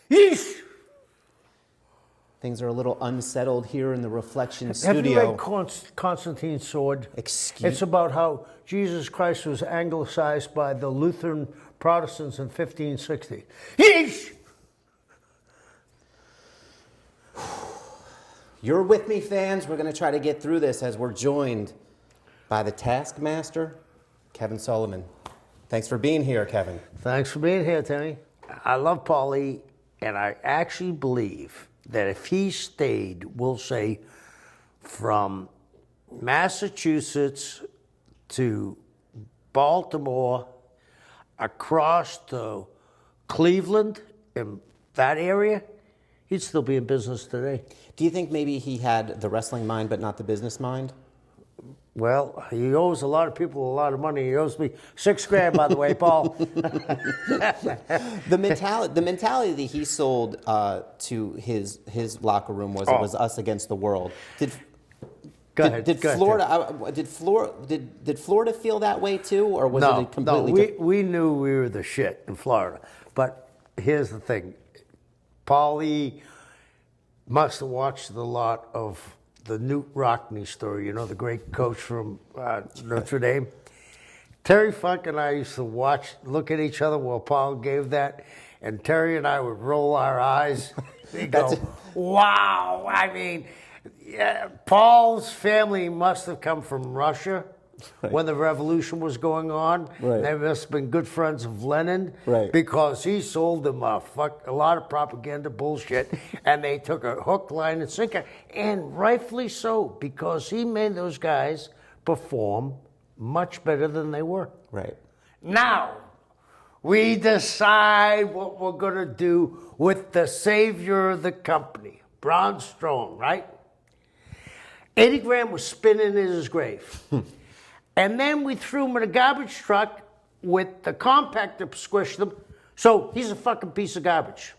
Yeesh! Things are a little unsettled here in the Reflection Have studio. you read Constantine's Sword? It's about how Jesus Christ was anglicized by the Lutheran Protestants in 1560. Yeesh! You're with me, fans. We're going to try to get through this as we're joined by the Taskmaster, Kevin Sullivan. Thanks for being here, Kevin. Thanks for being here, Tony. I love Paulie, and I actually believe that if he stayed, we'll say, from Massachusetts to Baltimore, across to Cleveland, in that area, he'd still be in business today. Do you think maybe he had the wrestling mind but not the business mind? Well, he owes a lot of people a lot of money. He owes me $6,000, by the way, Paul. The mentality that he sold to his locker room was it was us against the world. Did Florida feel that way too, or was it completely different? We knew we were the shit in Florida. But here's the thing. Paulie must have watched a lot of the Newt Rockney story, you know, the great coach from Notre Dame. Terry Funk and I used to look at each other while Paul gave that, and Terry and I would roll our eyes. He'd go, wow. I mean, yeah, Paul's family must have come from Russia when the revolution was going on. Right. They must have been good friends of Lenin, because he sold them a lot of propaganda bullshit, and they took a hook, line, and sinker, and rightfully so, because he made those guys perform much better than they were. Right. Now, we decide what we're going to do with the savior of the company, Braun Strowman, right? Eddie Graham was spinning in his grave. And then we threw him in a garbage truck with the compactor to squish them. So he's a fucking piece of garbage.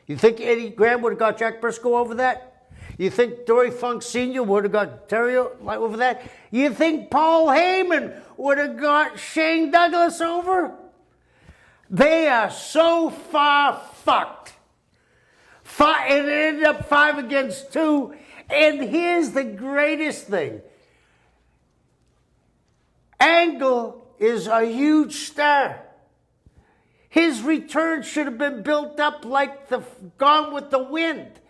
You think Eddie Graham would have got Jack Briscoe over that? You think Dory Funk Sr. would have got Terry over that? You think Paul Heyman would have got Shane Douglas over? They are so far fucked. It ended up 5 against 2. And here's the greatest thing. Angle is a huge star. His return should have been built up like the Gone with the Wind.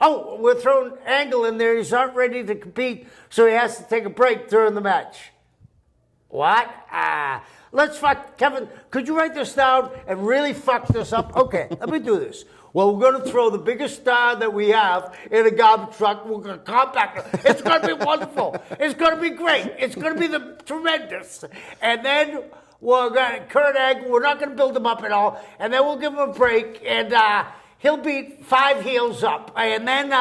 Oh, we're throwing Angle in there. He's not ready to compete, so he has to take a break during the match. What? Let's fuck. Kevin, could you write this down and really fuck this up? Okay, let me do this. Well, we're going to throw the biggest star that we have in a garbage truck. We're going to compact it. It's going to be wonderful. It's going to be great. It's going to be tremendous. And then we're going to Kurt Angle. We're not going to build him up at all. And then we'll give him a break, and he'll beat 5 heels up. And then,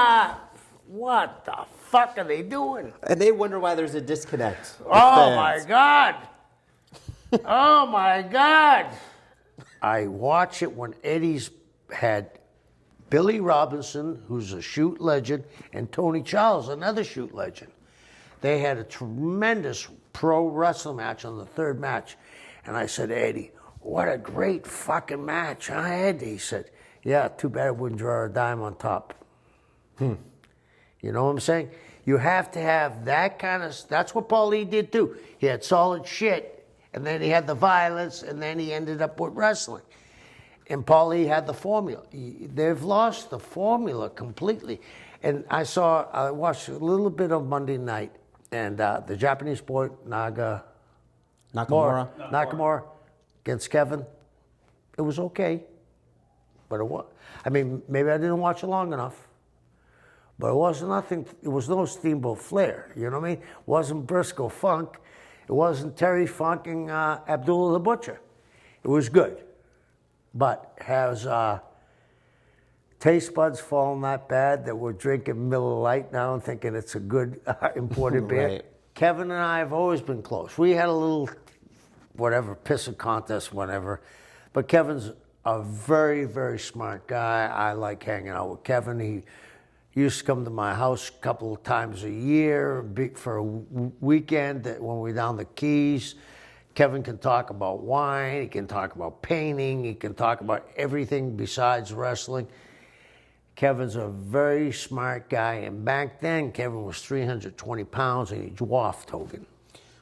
what the fuck are they doing? And they wonder why there's a disconnect. Oh, my God. Oh, my God. I watch it when Eddie's had Billy Robinson, who's a shoot legend, and Tony Charles, another shoot legend. They had a tremendous pro wrestling match on the 3rd match. And I said, Eddie, what a great fucking match, huh, Eddie? He said, yeah, too bad I wouldn't draw a dime on top. You know what I'm saying? You have to have that kind of, that's what Paul Lee did too. He had solid shit, and then he had the violence, and then he ended up with wrestling. And Paulie had the formula. They've lost the formula completely. And I watched a little bit of Monday night, and the Japanese boy, Nakamura against Kevin. It was okay. But maybe I didn't watch it long enough. But it wasn't nothing, it was no Steamboat Flair, you know what I mean? It wasn't Briscoe Funk. It wasn't Terry Funk and Abdullah the Butcher. It was good. But has taste buds fallen that bad that we're drinking Miller Lite now and thinking it's a good imported beer? Right. Kevin and I have always been close. We had a little, pissing contest, whatever. But Kevin's a very, very smart guy. I like hanging out with Kevin. He used to come to my house a couple of times a year for a weekend when we were down the Keys. Kevin can talk about wine, he can talk about painting, he can talk about everything besides wrestling. Kevin's a very smart guy, and back then Kevin was 320 pounds and he dwarfed Hogan.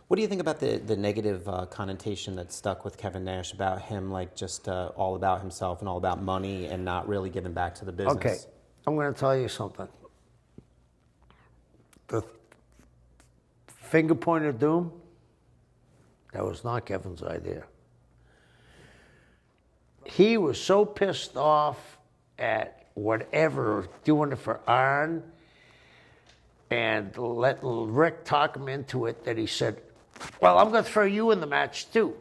What do you think about the negative connotation that stuck with Kevin Nash about him, like just all about himself and all about money and not really giving back to the business? Okay, I'm going to tell you something. The finger point of doom, that was not Kevin's idea. He was so pissed off at whatever, doing it for Arn, and let Rick talk him into it, that he said, well, I'm going to throw you in the match too.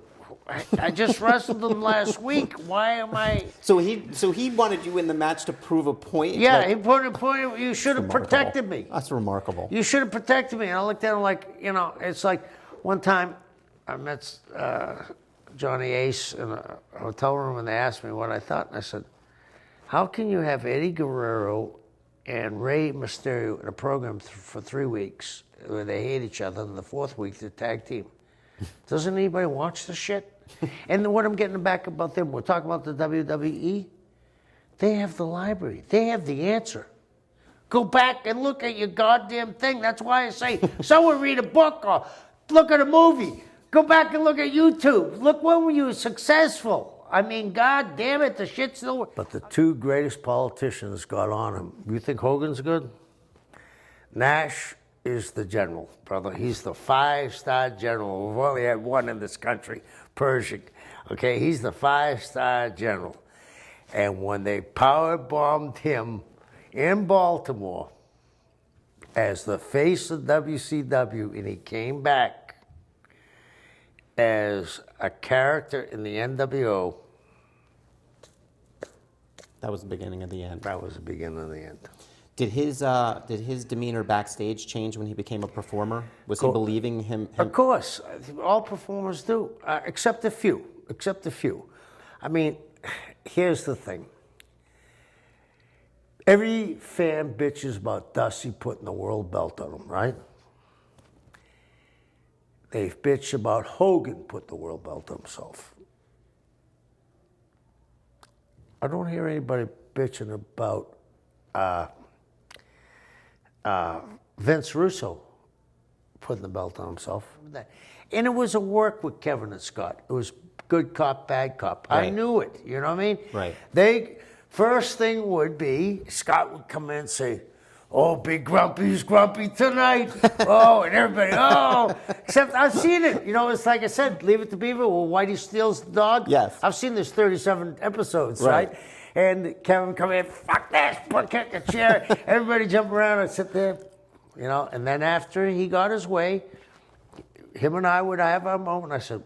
I just wrestled him last week. Why am I? So he wanted you in the match to prove a point? Yeah, like, he put a point, you should have protected me. That's remarkable. You should have protected me. And I looked at him like, it's like one time I met Johnny Ace in a hotel room and they asked me what I thought. And I said, how can you have Eddie Guerrero and Rey Mysterio in a program for 3 weeks where they hate each other, and the 4th week they're tag team? Doesn't anybody watch this shit? And what I'm getting back about them, we're talking about the WWE. They have the library. They have the answer. Go back and look at your goddamn thing. That's why I say, someone read a book or look at a movie. Go back and look at YouTube. Look when you were successful. I mean, God damn it, the shit's still... But the 2 greatest politicians got on him. You think Hogan's good? Nash is the general, brother. He's the 5-star general. We've only had one in this country, Pershing. Okay, he's the 5-star general. And when they power bombed him in Baltimore as the face of WCW, and he came back as a character in the NWO. That was the beginning of the end. That was the beginning of the end. Did his demeanor backstage change when he became a performer? Was he believing him? Of course, all performers do, except a few. Except a few. I mean, here's the thing. Every fan bitches about Dusty putting the world belt on him, right? They've bitched about Hogan put the world belt on himself. I don't hear anybody bitching about Vince Russo putting the belt on himself. And it was a work with Kevin and Scott. It was good cop, bad cop. Right. I knew it, you know what I mean? Right. First thing would be, Scott would come in and say, oh, Big Grumpy's grumpy tonight. Oh, and everybody, oh. Except I've seen it. It's like I said, Leave It to Beaver, where Whitey steals the dog. Yes. I've seen this 37 episodes, right? And Kevin come in, fuck this, kick a chair. Everybody jump around and sit there, And then after he got his way, him and I would have our moment. I said,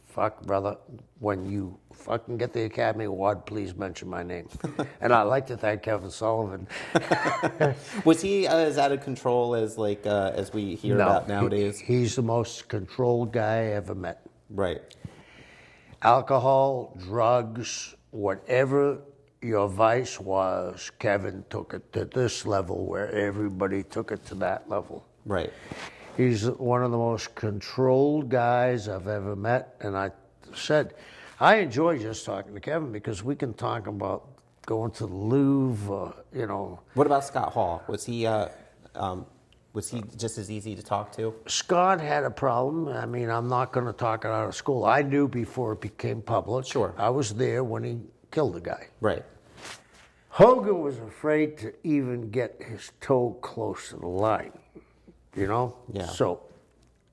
fuck, brother, when you fucking get the Academy Award, please mention my name. And I'd like to thank Kevin Sullivan. Was he as out of control as as we hear about nowadays? He's the most controlled guy I ever met. Right. Alcohol, drugs, whatever your vice was, Kevin took it to this level where everybody took it to that level. Right. He's one of the most controlled guys I've ever met. And I said, I enjoy just talking to Kevin because we can talk about going to the Louvre, What about Scott Hall? Was he just as easy to talk to? Scott had a problem. I mean, I'm not going to talk it out of school. I knew before it became public. Sure. I was there when he killed the guy. Right. Hogan was afraid to even get his toe close to the line, Yeah. So,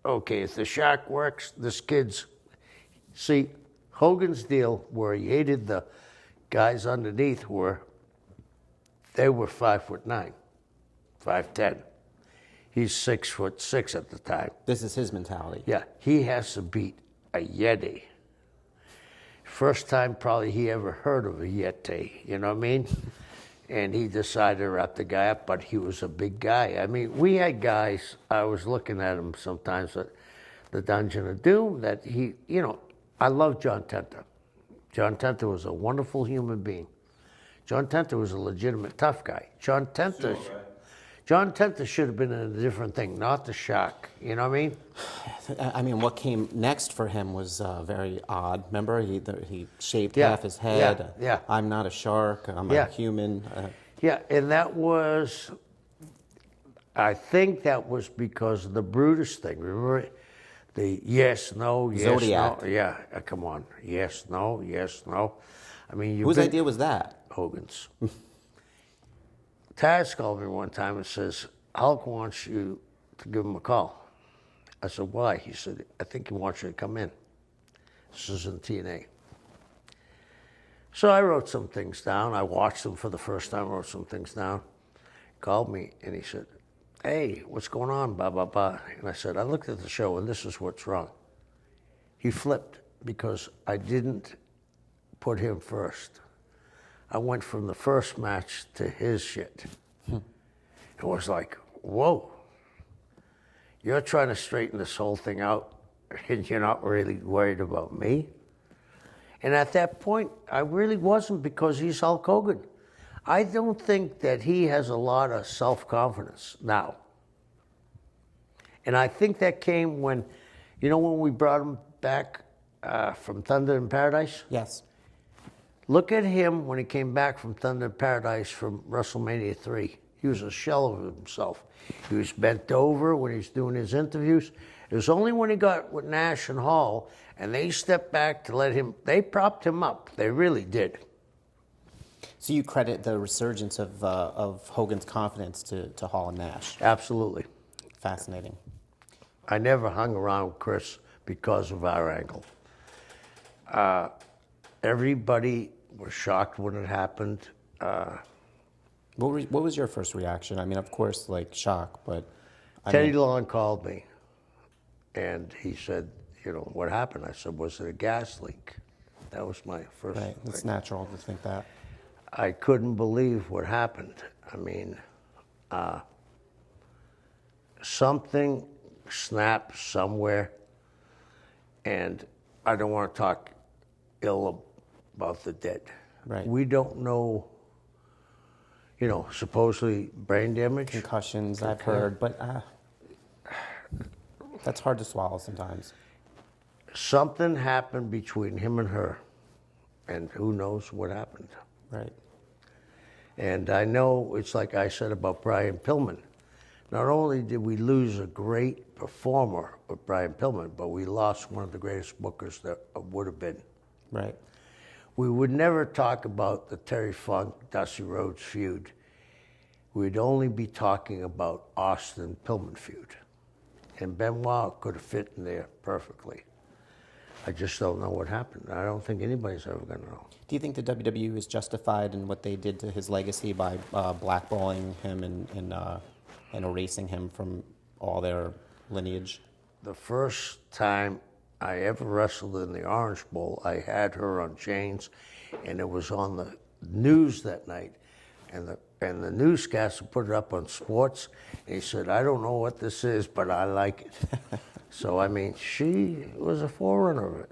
okay, if the Shark works, this kid's... See, Hogan's deal where he hated the guys underneath they were 5'9", 5'10". He's 6'6" at the time. This is his mentality. Yeah, he has to beat a Yeti. First time probably he ever heard of a Yeti, you know what I mean? And he decided to wrap the guy up, but he was a big guy. I mean, we had guys, I was looking at him sometimes at the Dungeon of Doom, that I love John Tenta. John Tenta was a wonderful human being. John Tenta was a legitimate tough guy. John Tenta should have been in a different thing, not the Shark. You know what I mean? I mean, what came next for him was very odd. Remember, he shaved half his head. Yeah. I'm not a shark. I'm a human. Yeah, and that was, I think that was because of the Brutus thing. Remember the yes, no, yes, Zodiac. no. Yeah, come on. Yes, no, yes, no. I mean, Whose idea was that? Hogan's. Taz called me one time and says, Hulk wants you to give him a call. I said, why? He said, I think he wants you to come in. This is in TNA. So I wrote some things down. I watched them for the first time, wrote some things down. He called me and he said, hey, what's going on, blah, blah, blah. And I said, I looked at the show and this is what's wrong. He flipped because I didn't put him first. I went from the first match to his shit. It was like, whoa, you're trying to straighten this whole thing out and you're not really worried about me? And at that point, I really wasn't, because he's Hulk Hogan. I don't think that he has a lot of self-confidence now. And I think that came when, you know, when we brought him back from Thunder in Paradise? Yes. Look at him when he came back from Thunder in Paradise from WrestleMania 3. He was a shell of himself. He was bent over when he was doing his interviews. It was only when he got with Nash and Hall and they stepped back to let him, they propped him up. They really did. So you credit the resurgence of Hogan's confidence to Hall and Nash. Absolutely. Fascinating. I never hung around Chris because of our angle. Everybody was shocked when it happened. What was your first reaction? I mean, of course, like shock, but Teddy Long called me and he said, you know, what happened? I said, was it a gas leak? That was my first right. It's thing. natural to think that. I couldn't believe what happened. I mean, something snapped somewhere, and I don't want to talk ill about the dead. Right. We don't know, you know, supposedly brain damage. Concussions, I've heard, but that's hard to swallow sometimes. Something happened between him and her, and who knows what happened. Right. And I know it's like I said about Brian Pillman. Not only did we lose a great performer with Brian Pillman, but we lost one of the greatest bookers that would have been. Right. We would never talk about the Terry Funk, Dusty Rhodes feud. We'd only be talking about Austin Pillman feud. And Benoit could have fit in there perfectly. I just don't know what happened. I don't think anybody's ever going to know. Do you think the WWE is justified in what they did to his legacy by blackballing him and erasing him from all their lineage? The first time I ever wrestled in the Orange Bowl, I had her on chains, and it was on the news that night. And the newscaster put it up on sports, and he said, I don't know what this is, but I like it. So, I mean, she was a forerunner of it.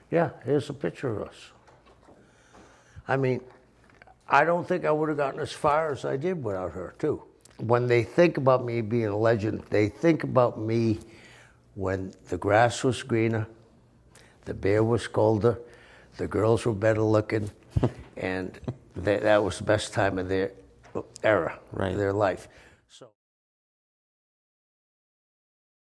Yeah, here's a picture of us. I mean, I don't think I would have gotten as far as I did without her, too. When they think about me being a legend, they think about me when the grass was greener, the beer was colder, the girls were better looking, and that was the best time of their era, right. their life.